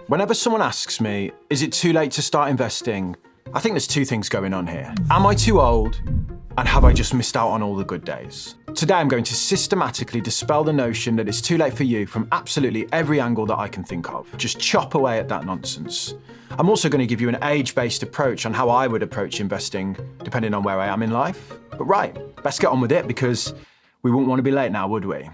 Whenever someone asks me, is it too late to start investing? I think there's two things going on here. Am I too old? And have I just missed out on all the good days? Today I'm going to systematically dispel the notion that it's too late for you from absolutely every angle that I can think of. Just chop away at that nonsense. I'm also going to give you an age-based approach on how I would approach investing, depending on where I am in life. But right, let's get on with it because we wouldn't want to be late now, would we?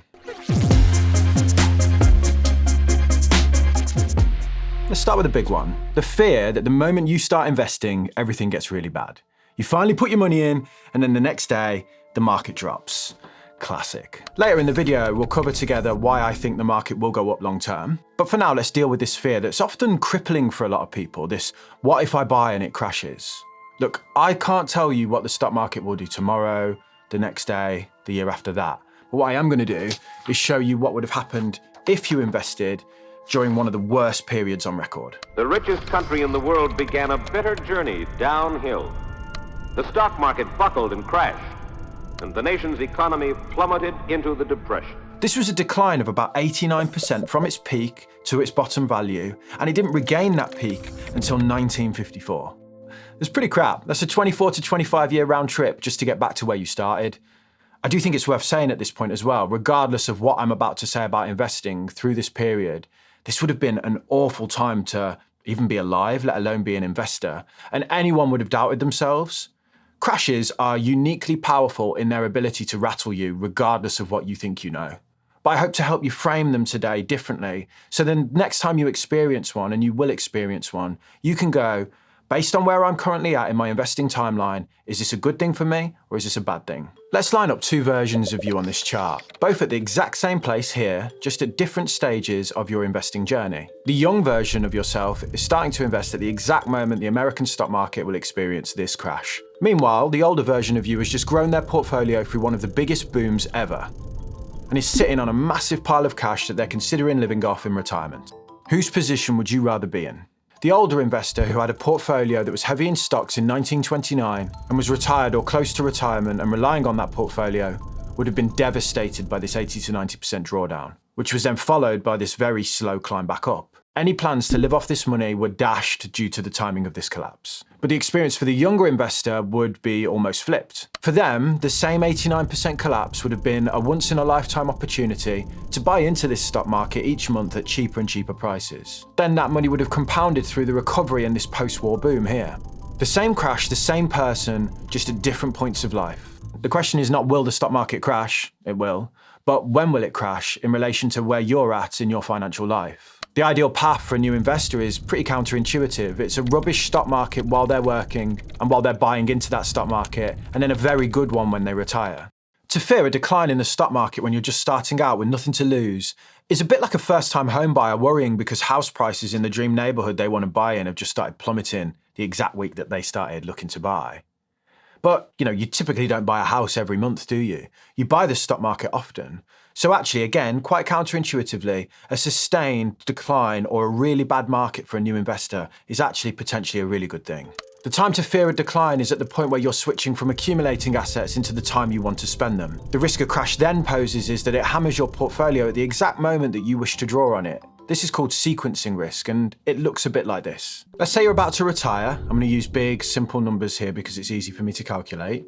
Let's start with a big one. The fear that the moment you start investing, everything gets really bad. You finally put your money in, and then the next day, the market drops. Classic. Later in the video, we'll cover together why I think the market will go up long term. But for now, let's deal with this fear that's often crippling for a lot of people, this what if I buy and it crashes? Look, I can't tell you what the stock market will do tomorrow, the next day, the year after that. But what I am going to do is show you what would have happened if you invested during one of the worst periods on record. The richest country in the world began a bitter journey downhill. The stock market buckled and crashed, and the nation's economy plummeted into the depression. This was a decline of about 89% from its peak to its bottom value, and it didn't regain that peak until 1954. It's pretty crap. That's a 24 to 25 year round trip just to get back to where you started. I do think it's worth saying at this point as well, regardless of what I'm about to say about investing through this period, this would have been an awful time to even be alive, let alone be an investor, and anyone would have doubted themselves. Crashes are uniquely powerful in their ability to rattle you, regardless of what you think you know. But I hope to help you frame them today differently, so then next time you experience one, and you will experience one, you can go, based on where I'm currently at in my investing timeline, is this a good thing for me, or is this a bad thing? Let's line up two versions of you on this chart, both at the exact same place here, just at different stages of your investing journey. The young version of yourself is starting to invest at the exact moment the American stock market will experience this crash. Meanwhile, the older version of you has just grown their portfolio through one of the biggest booms ever, and is sitting on a massive pile of cash that they're considering living off in retirement. Whose position would you rather be in? The older investor who had a portfolio that was heavy in stocks in 1929 and was retired or close to retirement and relying on that portfolio would have been devastated by this 80 to 90% drawdown, which was then followed by this very slow climb back up. Any plans to live off this money were dashed due to the timing of this collapse. But the experience for the younger investor would be almost flipped. For them, the same 89% collapse would have been a once-in-a-lifetime opportunity to buy into this stock market each month at cheaper and cheaper prices. Then that money would have compounded through the recovery and this post-war boom here. The same crash, the same person, just at different points of life. The question is not will the stock market crash? It will. But when will it crash in relation to where you're at in your financial life? The ideal path for a new investor is pretty counterintuitive. It's a rubbish stock market while they're working and while they're buying into that stock market, and then a very good one when they retire. To fear a decline in the stock market when you're just starting out with nothing to lose is a bit like a first-time home buyer worrying because house prices in the dream neighborhood they want to buy in have just started plummeting the exact week that they started looking to buy. But, you typically don't buy a house every month, do you? You buy the stock market often. So actually, again, quite counterintuitively, a sustained decline or a really bad market for a new investor is actually potentially a really good thing. The time to fear a decline is at the point where you're switching from accumulating assets into the time you want to spend them. The risk a crash then poses is that it hammers your portfolio at the exact moment that you wish to draw on it. This is called sequencing risk, and it looks a bit like this. Let's say you're about to retire. I'm going to use big, simple numbers here because it's easy for me to calculate.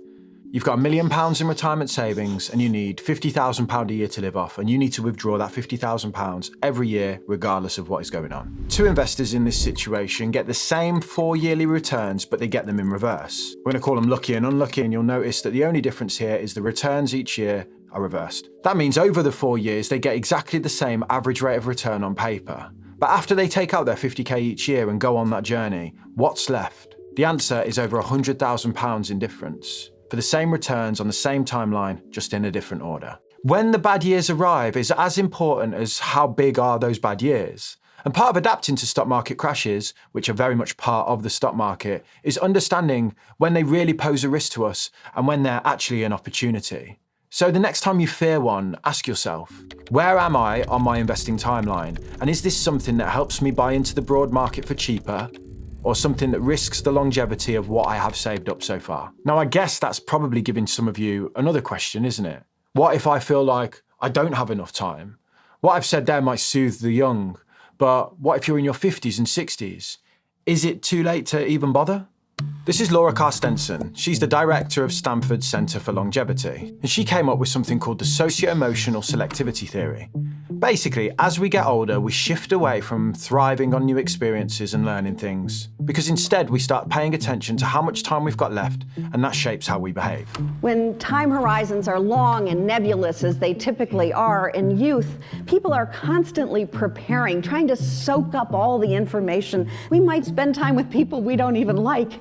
You've got £1 million in retirement savings and you need £50,000 a year to live off, and you need to withdraw that £50,000 every year regardless of what is going on. Two investors in this situation get the same 4 yearly returns, but they get them in reverse. We're going to call them lucky and unlucky, and you'll notice that the only difference here is the returns each year are reversed. That means over the 4 years they get exactly the same average rate of return on paper. But after they take out their 50k each year and go on that journey, what's left? The answer is over £100,000 in difference, for the same returns on the same timeline, just in a different order. When the bad years arrive is as important as how big are those bad years. And part of adapting to stock market crashes, which are very much part of the stock market, is understanding when they really pose a risk to us and when they're actually an opportunity. So the next time you fear one, ask yourself, where am I on my investing timeline? And is this something that helps me buy into the broad market for cheaper, or something that risks the longevity of what I have saved up so far? Now, I guess that's probably giving some of you another question, isn't it? What if I feel like I don't have enough time? What I've said there might soothe the young, But what if you're in your 50s and 60s? Is it too late to even bother? This is Laura Carstensen. She's the director of Stanford's Center for Longevity, and she came up with something called the socio-emotional selectivity theory. Basically, as we get older, we shift away from thriving on new experiences and learning things, because instead we start paying attention to how much time we've got left, and that shapes how we behave. When time horizons are long and nebulous, as they typically are in youth, people are constantly preparing, trying to soak up all the information. We might spend time with people we don't even like,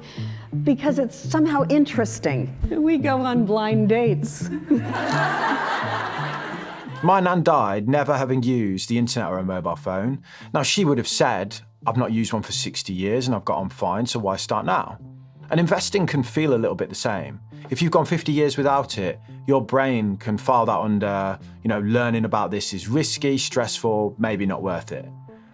because it's somehow interesting. We go on blind dates. My nan died never having used the internet or a mobile phone. Now, she would have said, I've not used one for 60 years and I've got on fine, so why start now? And investing can feel a little bit the same. If you've gone 50 years without it, your brain can file that under, learning about this is risky, stressful, maybe not worth it.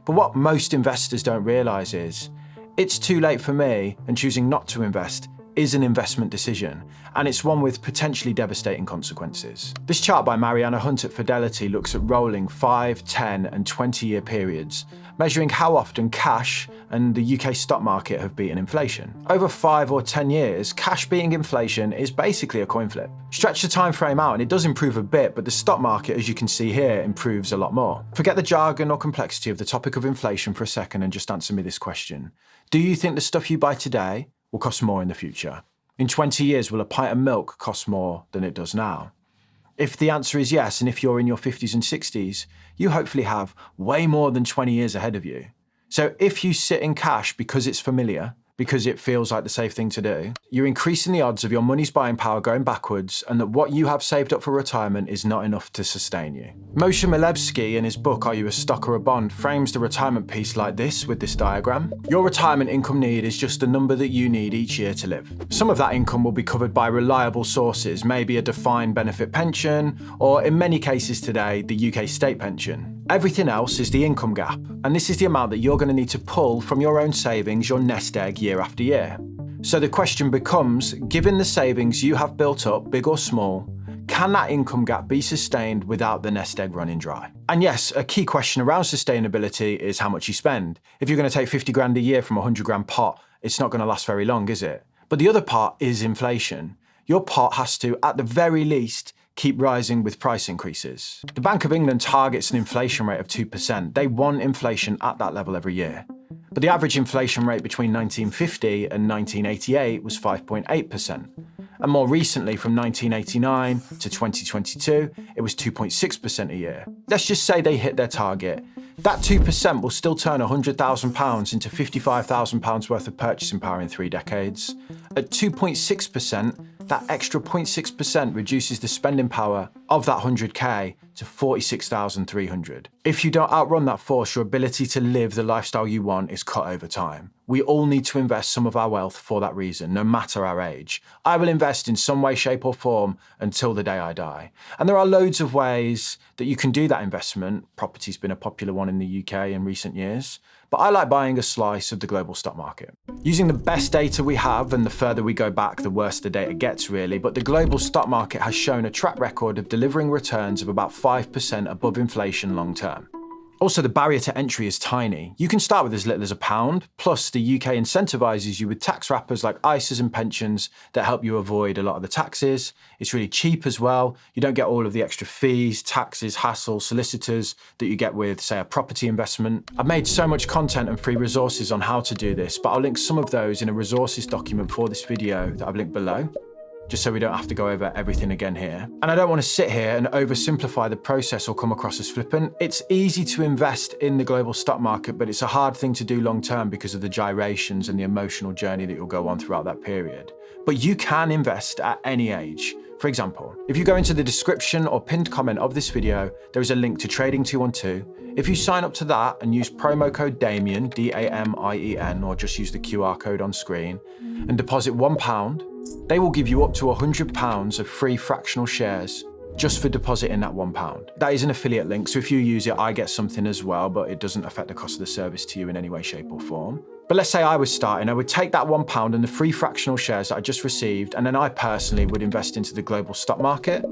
But what most investors don't realize is, it's too late for me, and choosing not to invest is an investment decision, and it's one with potentially devastating consequences. This chart by Mariana Hunt at Fidelity looks at rolling 5, 10, and 20-year periods, measuring how often cash and the UK stock market have beaten inflation. Over 5 or 10 years, cash beating inflation is basically a coin flip. Stretch the time frame out and it does improve a bit, but the stock market, as you can see here, improves a lot more. Forget the jargon or complexity of the topic of inflation for a second and just answer me this question. Do you think the stuff you buy today will cost more in the future? In 20 years, will a pint of milk cost more than it does now? If the answer is yes, and if you're in your 50s and 60s, you hopefully have way more than 20 years ahead of you. So if you sit in cash because it's familiar, because it feels like the safe thing to do, you're increasing the odds of your money's buying power going backwards and that what you have saved up for retirement is not enough to sustain you. Moshe Milevsky, in his book, Are You a Stock or a Bond?, frames the retirement piece like this with this diagram. Your retirement income need is just the number that you need each year to live. Some of that income will be covered by reliable sources, maybe a defined benefit pension, or in many cases today, the UK state pension. Everything else is the income gap, and this is the amount that you're going to need to pull from your own savings, your nest egg, year after year. So the question becomes, given the savings you have built up, big or small, can that income gap be sustained without the nest egg running dry? And yes, a key question around sustainability is how much you spend. If you're going to take 50 grand a year from a 100 grand pot, it's not going to last very long, is it? But the other part is inflation. Your pot has to, at the very least, keep rising with price increases. The Bank of England targets an inflation rate of 2%. They want inflation at that level every year. But the average inflation rate between 1950 and 1988 was 5.8%. And more recently, from 1989 to 2022, it was 2.6% a year. Let's just say they hit their target. That 2% will still turn £100,000 into £55,000 worth of purchasing power in 3 decades. At 2.6%, that extra 0.6% reduces the spending power of that 100k to 46,300. If you don't outrun that force, your ability to live the lifestyle you want is cut over time. We all need to invest some of our wealth for that reason, no matter our age. I will invest in some way, shape or form until the day I die. And there are loads of ways that you can do that investment. Property's been a popular one in the UK in recent years. But I like buying a slice of the global stock market. Using the best data we have, and the further we go back, the worse the data gets really, but the global stock market has shown a track record of delivering returns of about 5% above inflation long term. Also, the barrier to entry is tiny. You can start with as little as £1, plus the UK incentivises you with tax wrappers like ISAs and pensions that help you avoid a lot of the taxes. It's really cheap as well. You don't get all of the extra fees, taxes, hassle, solicitors that you get with, say, a property investment. I've made so much content and free resources on how to do this, but I'll link some of those in a resources document for this video that I've linked below, just so we don't have to go over everything again here. And I don't want to sit here and oversimplify the process or come across as flippant. It's easy to invest in the global stock market, but it's a hard thing to do long term because of the gyrations and the emotional journey that you'll go on throughout that period. But you can invest at any age. For example, if you go into the description or pinned comment of this video, there is a link to Trading 212. If you sign up to that and use promo code Damien, D-A-M-I-E-N, or just use the QR code on screen, and deposit £1, they will give you up to £100 of free fractional shares just for depositing that £1. That is an affiliate link, so if you use it, I get something as well, but it doesn't affect the cost of the service to you in any way, shape or form. But let's say I was starting, I would take that £1 and the free fractional shares that I just received, and then I personally would invest into the global stock market,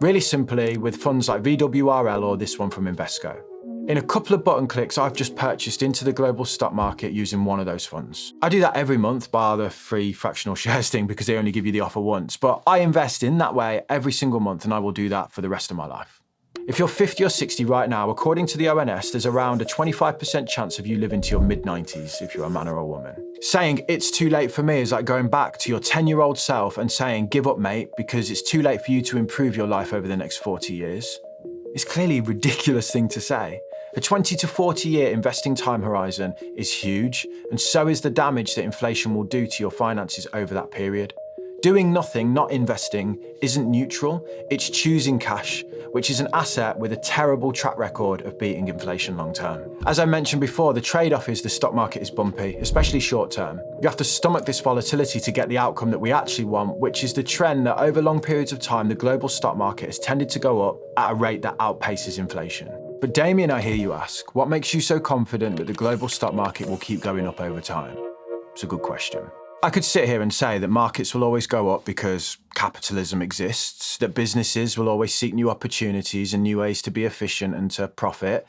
really simply with funds like VWRL or this one from Invesco. In a couple of button clicks, I've just purchased into the global stock market using one of those funds. I do that every month, bar the free fractional shares thing because they only give you the offer once, but I invest in that way every single month and I will do that for the rest of my life. If you're 50 or 60 right now, according to the ONS, there's around a 25% chance of you living to your mid-90s if you're a man or a woman. Saying it's too late for me is like going back to your 10-year-old self and saying, give up, mate, because it's too late for you to improve your life over the next 40 years. It's clearly a ridiculous thing to say. A 20 to 40 year investing time horizon is huge, and so is the damage that inflation will do to your finances over that period. Doing nothing, not investing, isn't neutral, it's choosing cash, which is an asset with a terrible track record of beating inflation long term. As I mentioned before, the trade-off is the stock market is bumpy, especially short term. You have to stomach this volatility to get the outcome that we actually want, which is the trend that over long periods of time, the global stock market has tended to go up at a rate that outpaces inflation. But Damien, I hear you ask, what makes you so confident that the global stock market will keep going up over time? It's a good question. I could sit here and say that markets will always go up because capitalism exists, that businesses will always seek new opportunities and new ways to be efficient and to profit,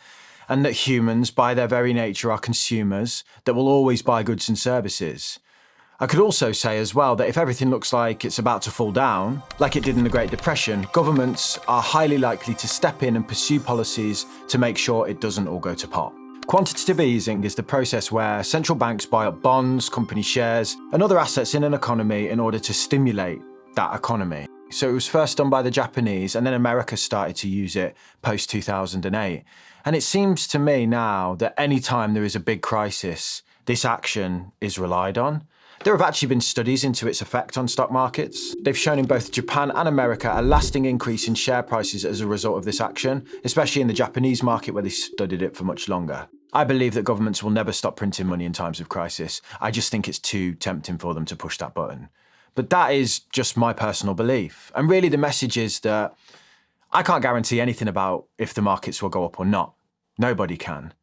and that humans, by their very nature, are consumers that will always buy goods and services. I could also say as well that if everything looks like it's about to fall down, like it did in the Great Depression, governments are highly likely to step in and pursue policies to make sure it doesn't all go to pot. Quantitative easing is the process where central banks buy up bonds, company shares, and other assets in an economy in order to stimulate that economy. So it was first done by the Japanese, and then America started to use it post-2008. And it seems to me now that any time there is a big crisis, this action is relied on. There have actually been studies into its effect on stock markets. They've shown in both Japan and America a lasting increase in share prices as a result of this action, especially in the Japanese market where they studied it for much longer. I believe that governments will never stop printing money in times of crisis. I just think it's too tempting for them to push that button. But that is just my personal belief. And really the message is that I can't guarantee anything about if the markets will go up or not. Nobody can.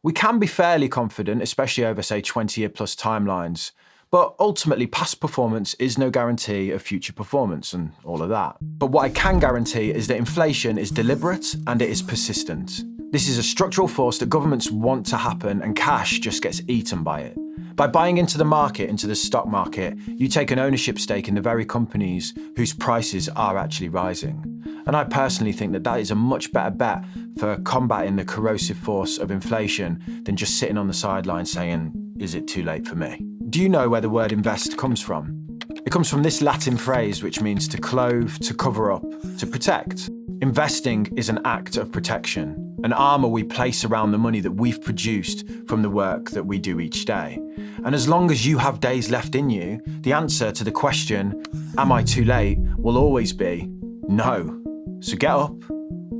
We can be fairly confident, especially over, say, 20-year plus timelines. But ultimately, past performance is no guarantee of future performance and all of that. But what I can guarantee is that inflation is deliberate and it is persistent. This is a structural force that governments want to happen and cash just gets eaten by it. By buying into the market, into the stock market, you take an ownership stake in the very companies whose prices are actually rising. And I personally think that that is a much better bet for combating the corrosive force of inflation than just sitting on the sidelines saying, is it too late for me? Do you know where the word invest comes from? It comes from this Latin phrase which means to clothe, to cover up, to protect. Investing is an act of protection, an armour we place around the money that we've produced from the work that we do each day. And as long as you have days left in you, the answer to the question, am I too late, will always be no. So get up,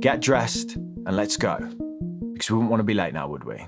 get dressed, and let's go. Because we wouldn't want to be late now, would we?